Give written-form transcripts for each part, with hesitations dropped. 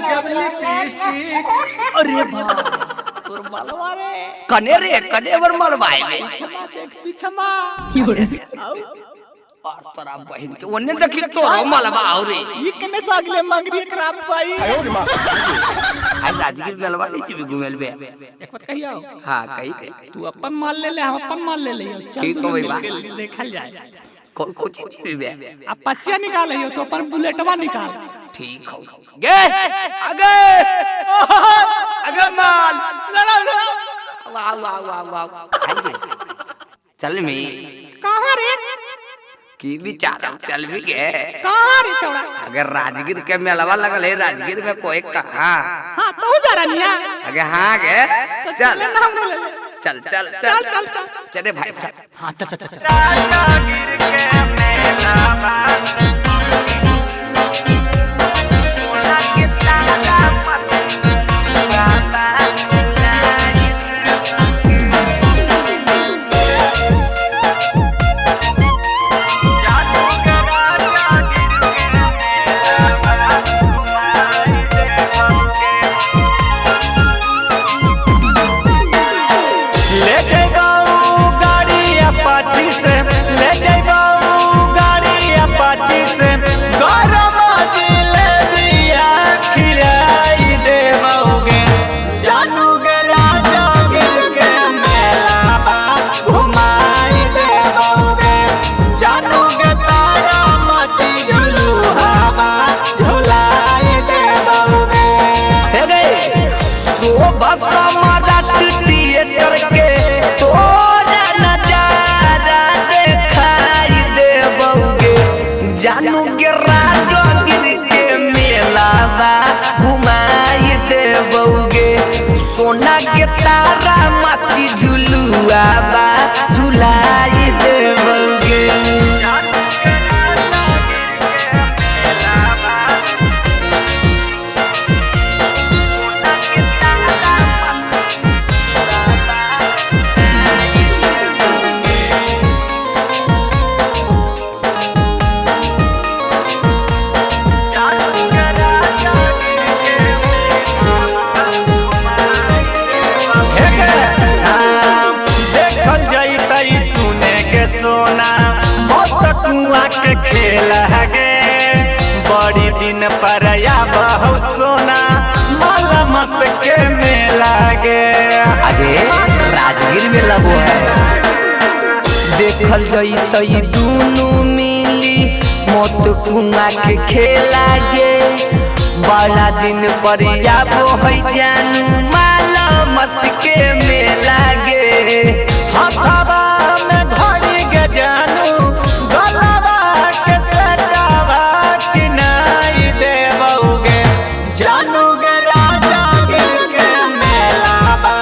गजब लिपस्टिक। अरे बाप तोर मलवा रे कने बर मलवाए पिछमा देख पिछमा और तोरा बहन के ओने देखि तोरो मलवा औरे ई कने सागले मंगरी एकरा पाई आ राजगीर मलवा नहीं जीवी घुमेल बे एक बात कहियो हां कही तू अपन माल ले ले हम अपन माल ले ले ठीक हो भाई देखल जाए को चीज जीवी बे अब पचिया निकाल लियो तो अपन बुलेटवा निकाल ठीक हो गे आगे माल वाह वाह वाह वाह आगे चल मी कहां रे की विचार चल भी गे कहां रे चौड़ा अगर राजगीर के मेलवा लगल है राजगीर में कोई कहां हां तू जा रनिया अगे हां गे चल चल चल चल चल चल चले भाई चल हां चल राजगीर के मेलवा जानू के राजगीर के मेलावा घुमाई देबोगे सोना के तारा माची झुलुआ बा झुलाई देबोगे सोना मत कुआ के खेला गे बड़ी दिन पर या बहु सोना माला मस के मेला गे अरे राजगीर में लगो है देखल जई तई दोनों मिली मत कुआ के खेला गे बड़ा दिन पर या है जानू माला मस के मेला गे हथवा में धरी के जानू गलवा के सटावा कि नहीं देबोगे जानू गे राजगीर के मेलावा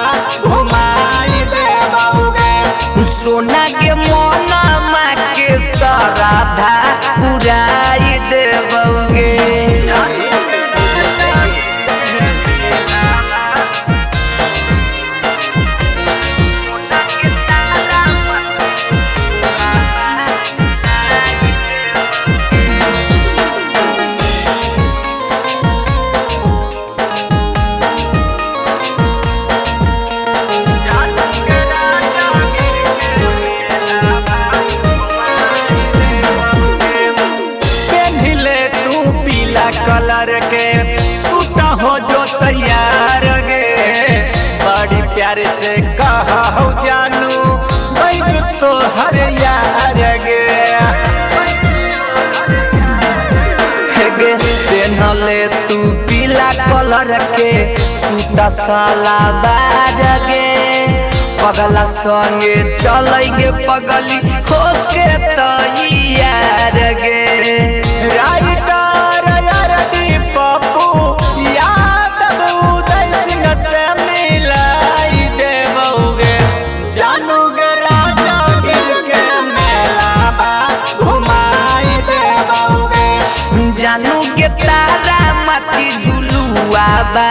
घुमाई देबोगे सोना के मोना माँ के सराधा पुराई देबोगे कलर के सूट हो जो तैयार गे बड़ी प्यार से कहा हो जानू बैग तो हर यार गे पहनले तू पीला कलर के सूट सलवार गे पगला संगे चलेगे पगली होके तैयार गे राइटर पप्पू यादव उदय सिंह से मिलाई देबोगे जानू गे राजगीर के मेलावा घुमाई देबोगे जानू के तारा माटी झुलुआ बा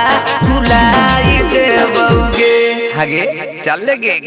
झुलाई देबोगे आगे चल गे।